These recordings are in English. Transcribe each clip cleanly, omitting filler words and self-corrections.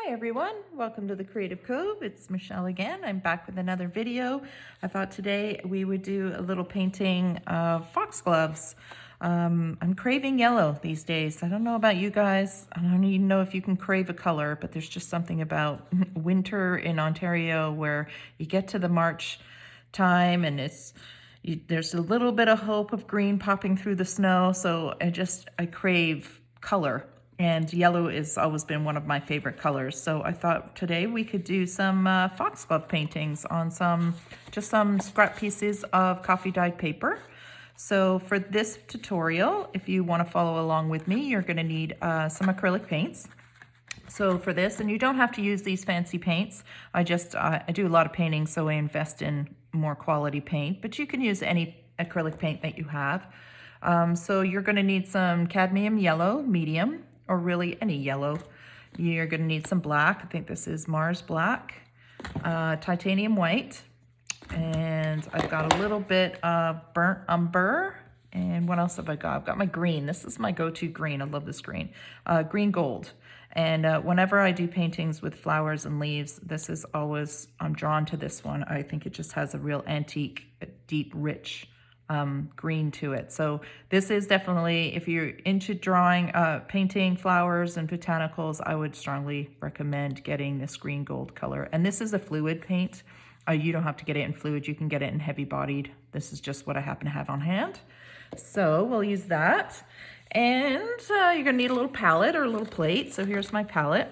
Hi everyone, welcome to the Creative Cove. It's Michelle again. I'm back with another video. I thought today we would do a little painting of foxgloves. I'm craving yellow these days. I don't know about you guys. I don't even know if you can crave a color, but there's just something about winter in Ontario where you get to the March time and there's a little bit of hope of green popping through the snow. So I crave color. And yellow has always been one of my favorite colors. So I thought today we could do some foxglove paintings on some scrap pieces of coffee dyed paper. So for this tutorial, if you want to follow along with me, you're going to need some acrylic paints. So for this, and you don't have to use these fancy paints. I do a lot of painting, so I invest in more quality paint, but you can use any acrylic paint that you have. So you're going to need some cadmium yellow, medium, or really any yellow. You're going to need some black. I think this is Mars black, titanium white, and I've got a little bit of burnt umber. And what else have I got? I've got my green. This is my go-to green. I love this green. Green gold. And whenever I do paintings with flowers and leaves, this is always, I'm drawn to this one. I think it just has a real antique, deep, rich green to it. So this is definitely, if you're into drawing, painting flowers and botanicals, I would strongly recommend getting this green gold color. And this is a fluid paint. You don't have to get it in fluid. You can get it in heavy bodied. This is just what I happen to have on hand. So we'll use that. And you're gonna need a little palette or a little plate. So here's my palette.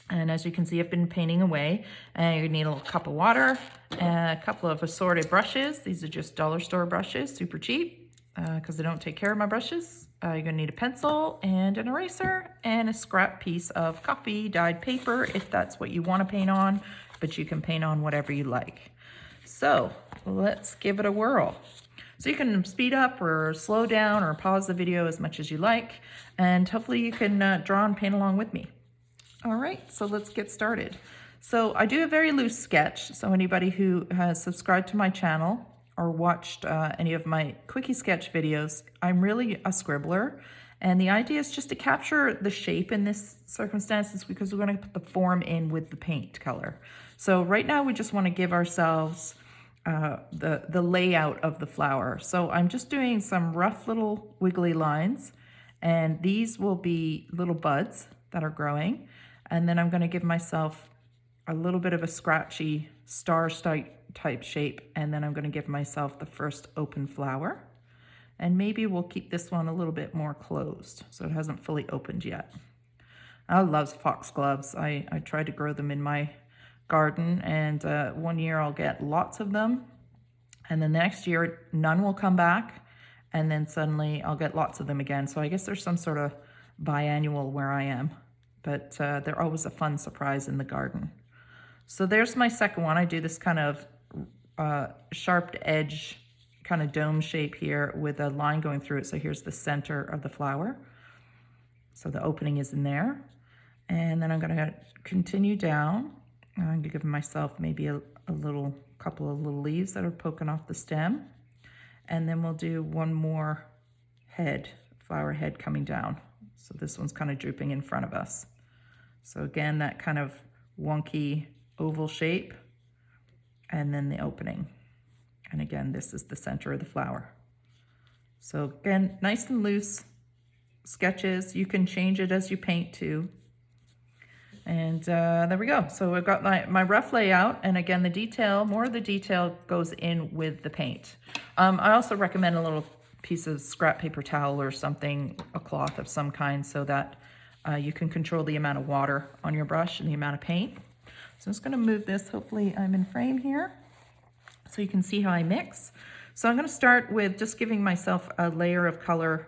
And as you can see, I've been painting away. And you need a little cup of water, and a couple of assorted brushes. These are just dollar store brushes, super cheap, because I don't take care of my brushes. You're gonna need a pencil and an eraser and a scrap piece of coffee dyed paper if that's what you wanna paint on, but you can paint on whatever you like. So let's give it a whirl. So you can speed up or slow down or pause the video as much as you like, and hopefully you can draw and paint along with me. All right, so let's get started. So I do a very loose sketch. So anybody who has subscribed to my channel or watched any of my quickie sketch videos, I'm really a scribbler. And the idea is just to capture the shape in this circumstance because we're going to put the form in with the paint color. So right now we just want to give ourselves the layout of the flower. So I'm just doing some rough little wiggly lines, and these will be little buds that are growing. And then I'm going to give myself a little bit of a scratchy star type shape, and then I'm going to give myself the first open flower. And maybe we'll keep this one a little bit more closed, so it hasn't fully opened yet. I love foxgloves. I try to grow them in my garden, and one year I'll get lots of them, and then the next year none will come back, and then suddenly I'll get lots of them again. So I guess there's some sort of biannual where I am. But they're always a fun surprise in the garden. So there's my second one. I do this kind of sharp edge, kind of dome shape here with a line going through it. So here's the center of the flower. So the opening is in there. And then I'm going to continue down. I'm going to give myself maybe a couple of little leaves that are poking off the stem. And then we'll do one more flower head coming down. So this one's kind of drooping in front of us. So again, that kind of wonky oval shape, and then the opening. And again, this is the center of the flower. So again, nice and loose sketches. You can change it as you paint too. And there we go. So I've got my rough layout, and again, more of the detail goes in with the paint. I also recommend a little piece of scrap paper towel or something, a cloth of some kind, so that you can control the amount of water on your brush and the amount of paint. So I'm just going to move this. Hopefully I'm in frame here so you can see how I mix. So I'm going to start with just giving myself a layer of color.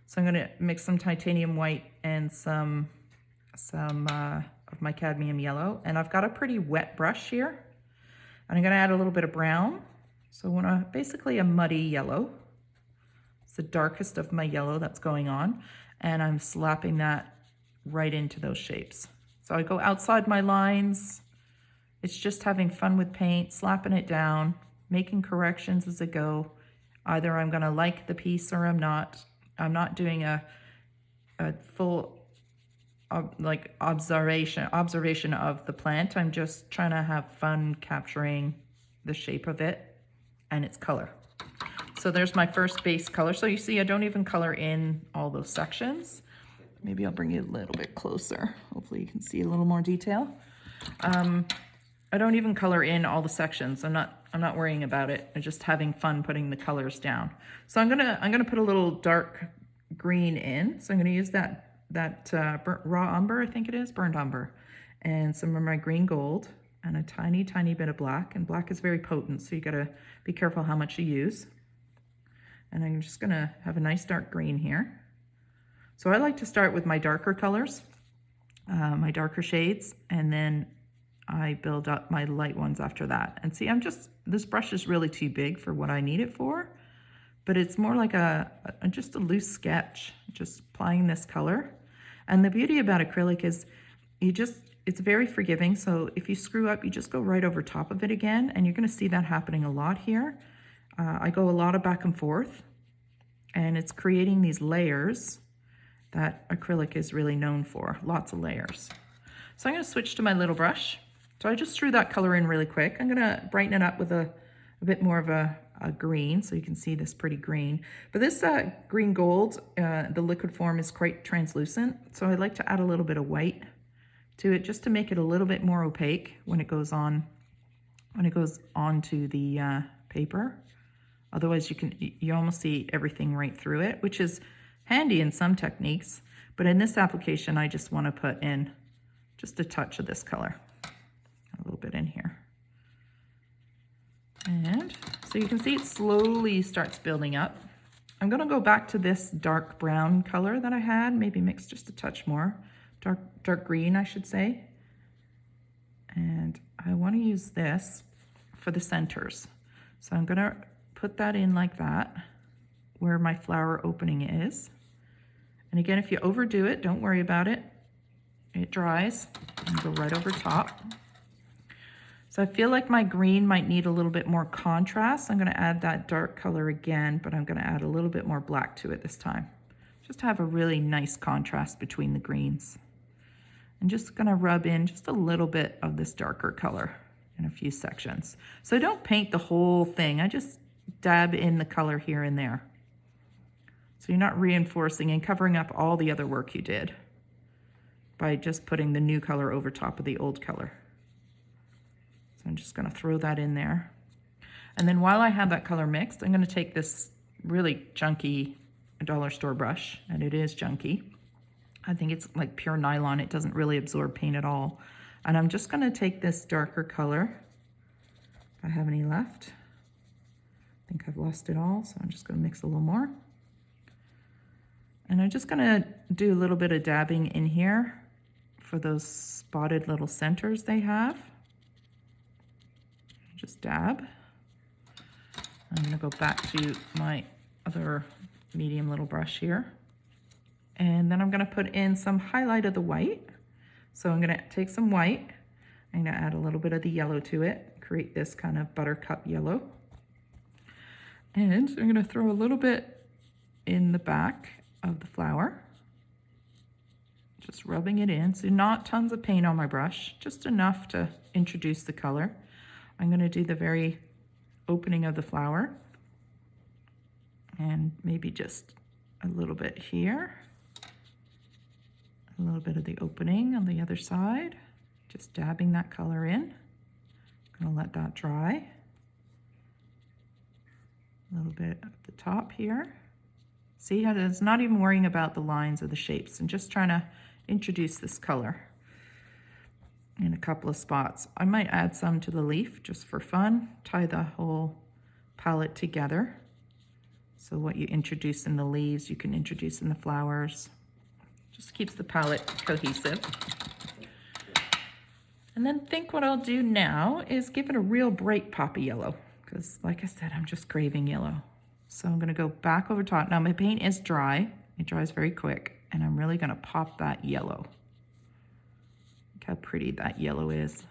So I'm going to mix some titanium white and some of my cadmium yellow, and I've got a pretty wet brush here, and I'm going to add a little bit of brown. So basically a muddy yellow. The darkest of my yellow that's going on, and I'm slapping that right into those shapes. So I go outside my lines. It's just having fun with paint, slapping it down, making corrections as I go. Either I'm gonna like the piece or I'm not. I'm not doing a full like observation of the plant. I'm just trying to have fun capturing the shape of it and its color. So there's my first base color. So you see I don't even color in all those sections. Maybe I'll bring you a little bit closer. Hopefully you can see a little more detail. I don't even color in all the sections. I'm not worrying about it. I'm just having fun putting the colors down. So I'm gonna put a little dark green in. So I'm gonna use that raw umber, I think it is, burned umber, and some of my green gold, and a tiny bit of black. And black is very potent, so you gotta be careful how much you use. And I'm just gonna have a nice dark green here. So I like to start with my darker colors, my darker shades, and then I build up my light ones after that. And see, this brush is really too big for what I need it for, but it's more like just a loose sketch, just applying this color. And the beauty about acrylic is it's very forgiving. So if you screw up, you just go right over top of it again, and you're gonna see that happening a lot here. I go a lot of back and forth, and it's creating these layers that acrylic is really known for, lots of layers. So I'm gonna switch to my little brush. So I just threw that color in really quick. I'm gonna brighten it up with a bit more of a green, so you can see this pretty green. But this green gold, the liquid form is quite translucent, so I like to add a little bit of white to it just to make it a little bit more opaque when it goes onto the paper. Otherwise you almost see everything right through it, which is handy in some techniques, but in this application I just want to put in just a touch of this color, a little bit in here. And so you can see it slowly starts building up. I'm going to go back to this dark brown color that I had, maybe mix just a touch more, dark green I should say. And I want to use this for the centers. So I'm going to put that in like that, where my flower opening is. And again, if you overdo it, don't worry about it. It dries and go right over top. So I feel like my green might need a little bit more contrast. I'm going to add that dark color again, but I'm going to add a little bit more black to it this time, just to have a really nice contrast between the greens. I'm just going to rub in just a little bit of this darker color in a few sections. So I don't paint the whole thing. I just dab in the color here and there. So you're not reinforcing and covering up all the other work you did by just putting the new color over top of the old color. So I'm just going to throw that in there. And then while I have that color mixed, I'm going to take this really junky dollar store brush, and it is junky. I think it's like pure nylon. It doesn't really absorb paint at all. And I'm just going to take this darker color, if I have any left. I think I've lost it all, so I'm just going to mix a little more. And I'm just going to do a little bit of dabbing in here for those spotted little centers they have. Just dab. I'm going to go back to my other medium little brush here. And then I'm going to put in some highlight of the white. So I'm going to take some white. I'm going to add a little bit of the yellow to it, create this kind of buttercup yellow. And I'm going to throw a little bit in the back of the flower, just rubbing it in. So not tons of paint on my brush, just enough to introduce the color. I'm going to do the very opening of the flower, and maybe just a little bit here, a little bit of the opening on the other side, just dabbing that color in. I'm going to let that dry. A little bit at the top here. See how it's not even worrying about the lines or the shapes, and just trying to introduce this color in a couple of spots. I might add some to the leaf just for fun, tie the whole palette together. So what you introduce in the leaves, you can introduce in the flowers. Just keeps the palette cohesive. And then think what I'll do now is give it a real bright poppy yellow, because like I said, I'm just craving yellow. So I'm going to go back over top. Now my paint is dry. It dries very quick, and I'm really going to pop that yellow. Look how pretty that yellow is.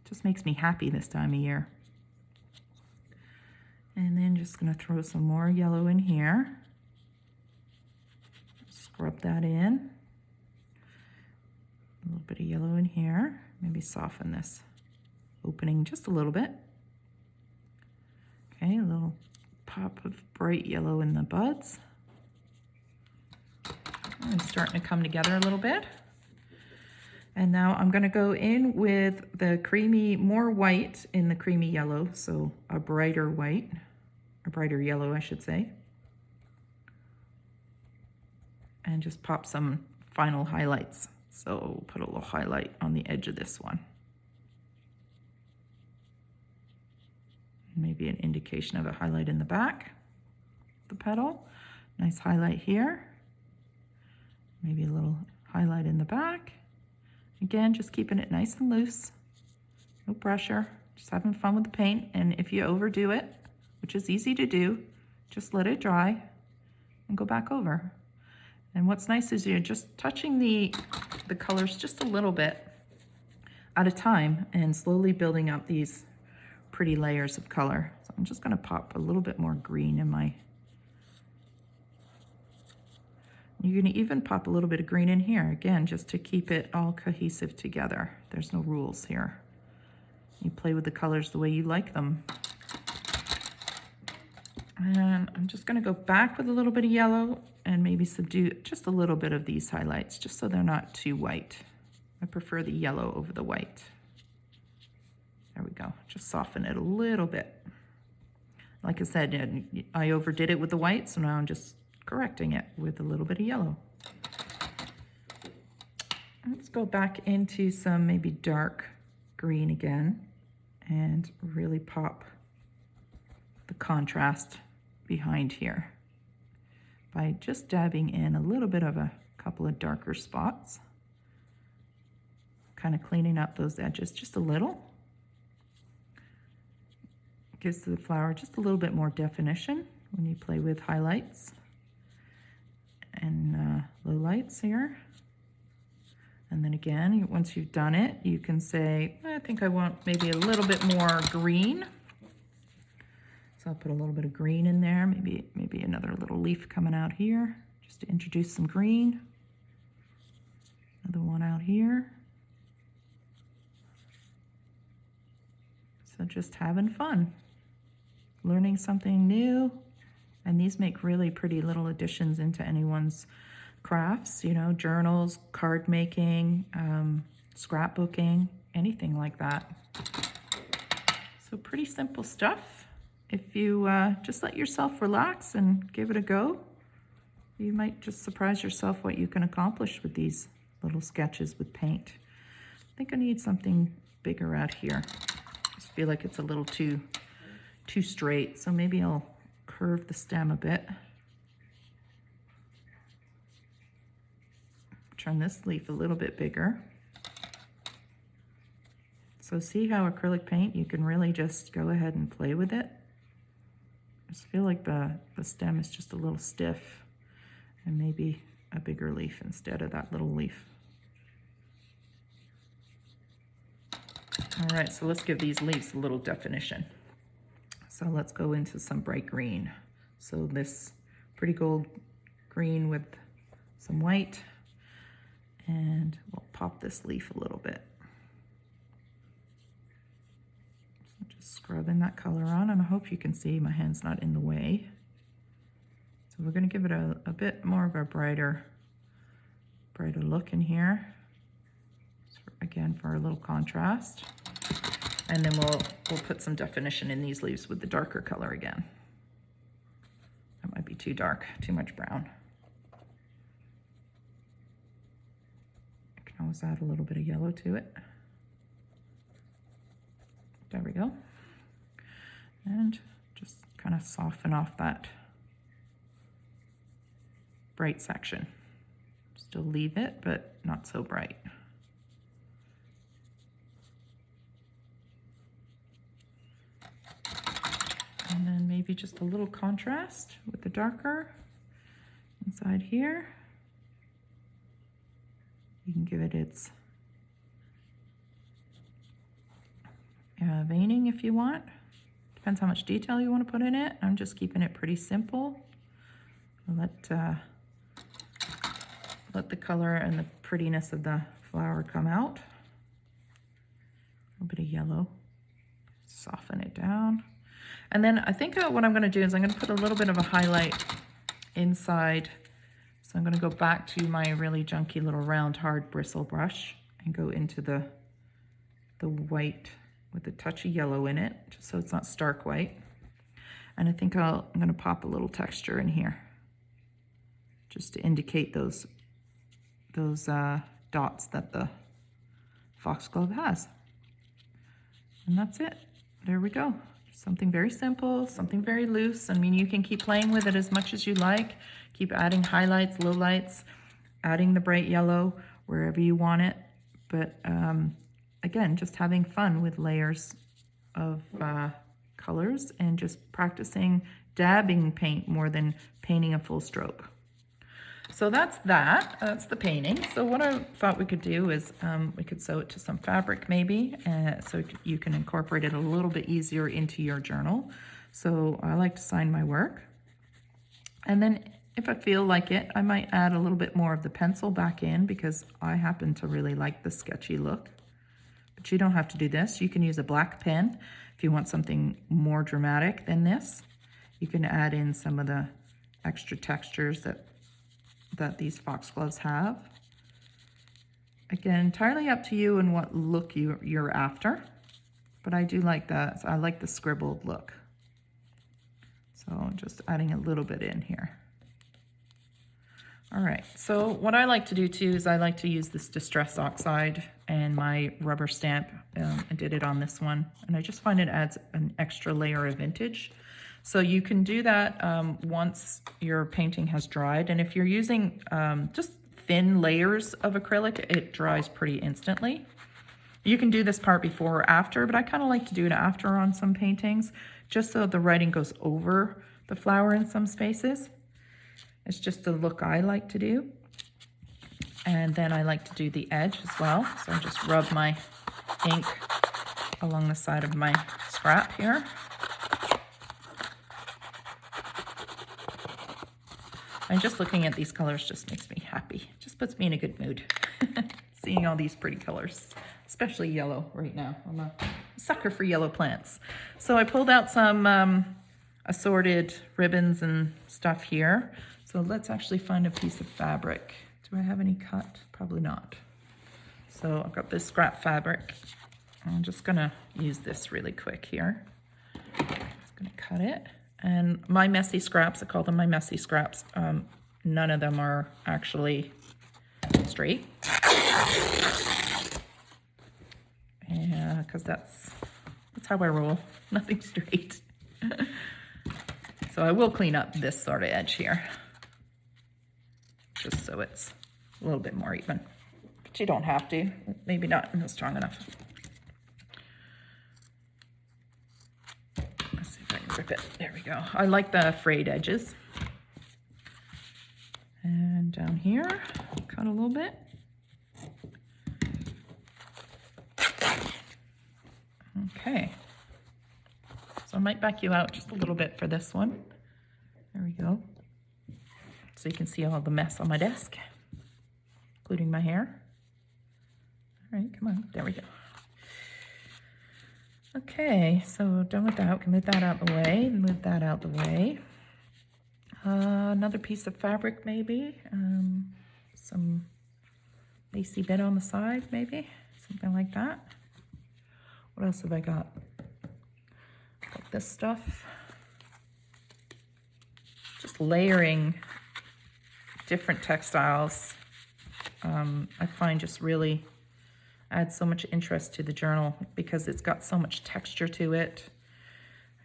Just makes me happy this time of year. And then just going to throw some more yellow in here. Scrub that in. little bit of yellow in here. Maybe soften this opening just a little bit. Okay, a little pop of bright yellow in the buds. It's starting to come together a little bit. And now I'm going to go in with the creamy, more white in the creamy yellow, so a brighter white, a brighter yellow, I should say. And just pop some final highlights. So put a little highlight on the edge of this one. Maybe an indication of a highlight in the back of the petal. Nice highlight here. Maybe a little highlight in the back. Again, just keeping it nice and loose. No pressure, just having fun with the paint. And if you overdo it, which is easy to do, just let it dry and go back over. And what's nice is you're just touching the colors just a little bit at a time and slowly building up these pretty layers of color. So I'm just going to pop a little bit more green in my... You're going to even pop a little bit of green in here, again, just to keep it all cohesive together. There's no rules here. You play with the colors the way you like them. And I'm just going to go back with a little bit of yellow and maybe subdue just a little bit of these highlights, just so they're not too white. I prefer the yellow over the white. There we go. Just soften it a little bit. Like I said, I overdid it with the white, so now I'm just correcting it with a little bit of yellow. Let's go back into some maybe dark green again and really pop the contrast behind here by just dabbing in a little bit of a couple of darker spots, kind of cleaning up those edges just a little. Gives the flower just a little bit more definition when you play with highlights and lowlights here. And then again, once you've done it, you can say, I think I want maybe a little bit more green. So I'll put a little bit of green in there, maybe another little leaf coming out here, just to introduce some green. Another one out here. So just having fun, learning something new. And these make really pretty little additions into anyone's crafts, you know, journals, card making, scrapbooking, anything like that. So pretty simple stuff. If you just let yourself relax and give it a go, you might just surprise yourself what you can accomplish with these little sketches with paint. I think I need something bigger out here. I just feel like it's a little too straight, so maybe I'll curve the stem a bit. Turn this leaf a little bit bigger. So see how acrylic paint, you can really just go ahead and play with it. I just feel like the stem is just a little stiff, and maybe a bigger leaf instead of that little leaf. All right, so let's give these leaves a little definition. So let's go into some bright green. So this pretty gold green with some white, and we'll pop this leaf a little bit. So just scrubbing that color on, and I hope you can see my hand's not in the way. So we're going to give it a bit more of a brighter look in here. So again, for a little contrast. And then we'll put some definition in these leaves with the darker color again. That might be too dark, too much brown. I can always add a little bit of yellow to it. There we go. And just kind of soften off that bright section. Still leave it, but not so bright. And then maybe just a little contrast with the darker inside here. You can give it its veining if you want. Depends how much detail you want to put in it. I'm just keeping it pretty simple. Let the color and the prettiness of the flower come out. A little bit of yellow. Soften it down. And then I think what I'm going to do is I'm going to put a little bit of a highlight inside. So I'm going to go back to my really junky little round hard bristle brush and go into the white with a touch of yellow in it, just so it's not stark white. And I think I'm going to pop a little texture in here just to indicate those dots that the foxglove has. And that's it. There we go. Something very simple, something very loose. I mean, you can keep playing with it as much as you like. Keep adding highlights, lowlights, adding the bright yellow wherever you want it. But again, just having fun with layers of colors and just practicing dabbing paint more than painting a full stroke. So that's the painting. So what I thought we could do is we could sew it to some fabric maybe, so you can incorporate it a little bit easier into your journal. So I like to sign my work. And then if I feel like it, I might add a little bit more of the pencil back in because I happen to really like the sketchy look. But you don't have to do this. You can use a black pen if you want something more dramatic than this. You can add in some of the extra textures that these foxgloves have. Again, entirely up to you and what look you're after, but I do like that. I like the scribbled look. So just adding a little bit in here. All right, so what I like to do too is I like to use this Distress Oxide and my rubber stamp. I did it on this one, and I just find it adds an extra layer of vintage. So you can do that once your painting has dried, and if you're using just thin layers of acrylic, it dries pretty instantly. You can do this part before or after, but I kind of like to do it after on some paintings, just so the writing goes over the flower in some spaces. It's just a look I like to do. And then I like to do the edge as well. So I just rub my ink along the side of my scrap here. And just looking at these colors just makes me happy. Just puts me in a good mood. Seeing all these pretty colors, especially yellow right now. I'm a sucker for yellow plants. So I pulled out some assorted ribbons and stuff here. So let's actually find a piece of fabric. Do I have any cut? Probably not. So I've got this scrap fabric. I'm just gonna use this really quick here. Just gonna cut it. And my messy scraps, I call them my messy scraps. None of them are actually straight. Yeah, because that's how I roll. Nothing straight. So I will clean up this sort of edge here, just so it's a little bit more even. But you don't have to. Maybe not strong enough. Let's see if I can rip it. There we go. I like the frayed edges. And down here, cut a little bit. Okay. So I might back you out just a little bit for this one. There we go. So you can see all the mess on my desk, including my hair. All right, come on. There we go. Okay, so done with that. We can move that out the way. Move that out the way. Another piece of fabric, maybe. Some lacy bit on the side, maybe. Something like that. What else have I got? Got this stuff. Just layering different textiles. I find just really adds so much interest to the journal because it's got so much texture to it.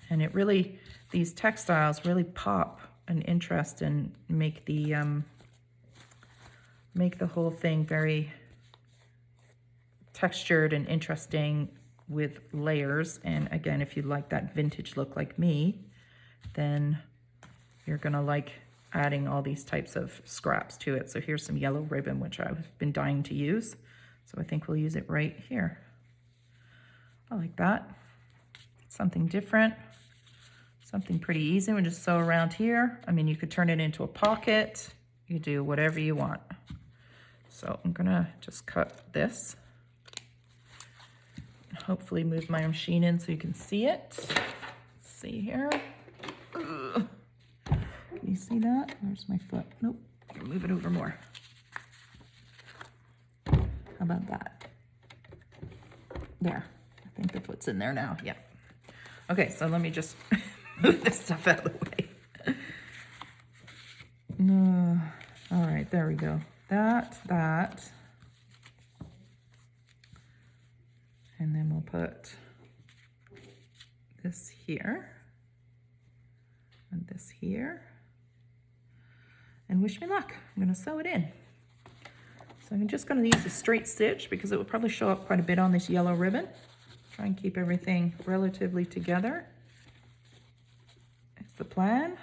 And it really, these textiles really pop an interest and make the whole thing very textured and interesting with layers. And again, if you like that vintage look like me, then you're gonna like adding all these types of scraps to it. So here's some yellow ribbon, which I've been dying to use. So I think we'll use it right here. I like that. Something different, something pretty easy. We'll just sew around here. I mean, you could turn it into a pocket. You do whatever you want. So I'm gonna just cut this. Hopefully move my machine in so you can see it. Let's see here. Ugh. Can you see that? Where's my foot? Nope. Move it over more. How about that? There. I think the foot's in there now. Yeah. Okay, so let me just move this stuff out of the way. All right, there we go. That. And then we'll put this here and this here. And wish me luck. I'm going to sew it in. So I'm just going to use a straight stitch because it will probably show up quite a bit on this yellow ribbon. Try and keep everything relatively together. It's the plan.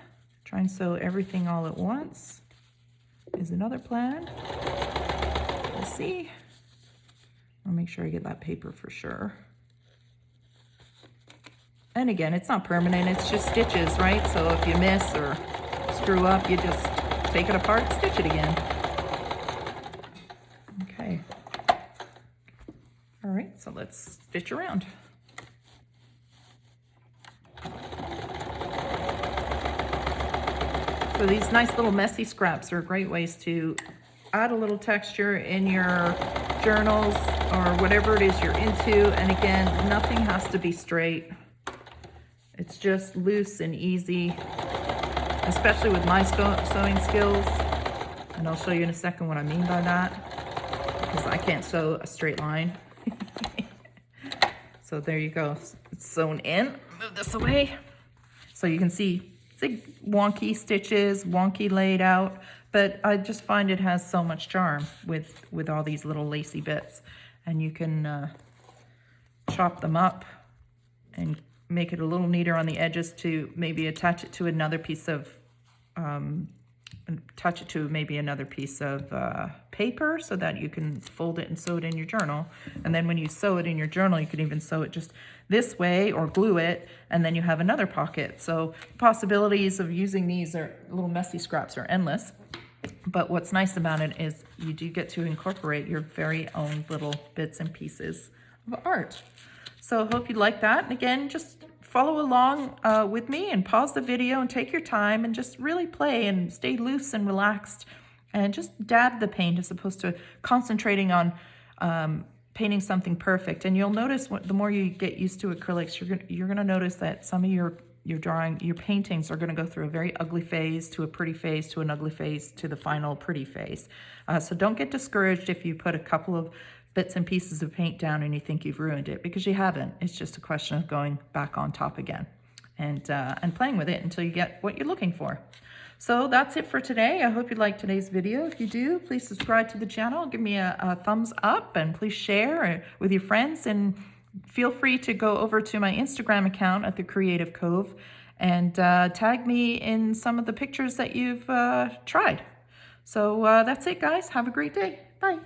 Try and sew everything all at once is another plan. We'll see. I'll make sure I get that paper for sure. And again, it's not permanent, it's just stitches, right? So if you miss or screw up, you just take it apart, stitch it again. Okay. All right, so let's stitch around. So these nice little messy scraps are great ways to add a little texture in your journals or whatever it is you're into. And again, nothing has to be straight. It's just loose and easy, especially with my sewing skills. And I'll show you in a second what I mean by that, because I can't sew a straight line. So there you go. It's sewn in. Move this away. So you can see it's like wonky stitches, wonky laid out, but I just find it has so much charm with all these little lacy bits. And you can chop them up and make it a little neater on the edges to maybe attach it to another piece of paper so that you can fold it and sew it in your journal. And then when you sew it in your journal, you can even sew it just this way or glue it, and then you have another pocket. So the possibilities of using these little messy scraps are endless. But what's nice about it is you do get to incorporate your very own little bits and pieces of art. So hope you like that. And again, just follow along with me and pause the video and take your time and just really play and stay loose and relaxed and just dab the paint as opposed to concentrating on painting something perfect. And you'll notice the more you get used to acrylics, you're gonna notice that some of your paintings are gonna go through a very ugly phase to a pretty phase to an ugly phase to the final pretty phase. So don't get discouraged if you put a couple of bits and pieces of paint down and you think you've ruined it, because you haven't. It's just a question of going back on top again and playing with it until you get what you're looking for. So that's it for today. I hope you liked today's video. If you do, please subscribe to the channel, give me a thumbs up, and please share with your friends, and feel free to go over to my Instagram account at The Creative Cove and tag me in some of the pictures that you've tried. So that's it, guys. Have a great day. Bye.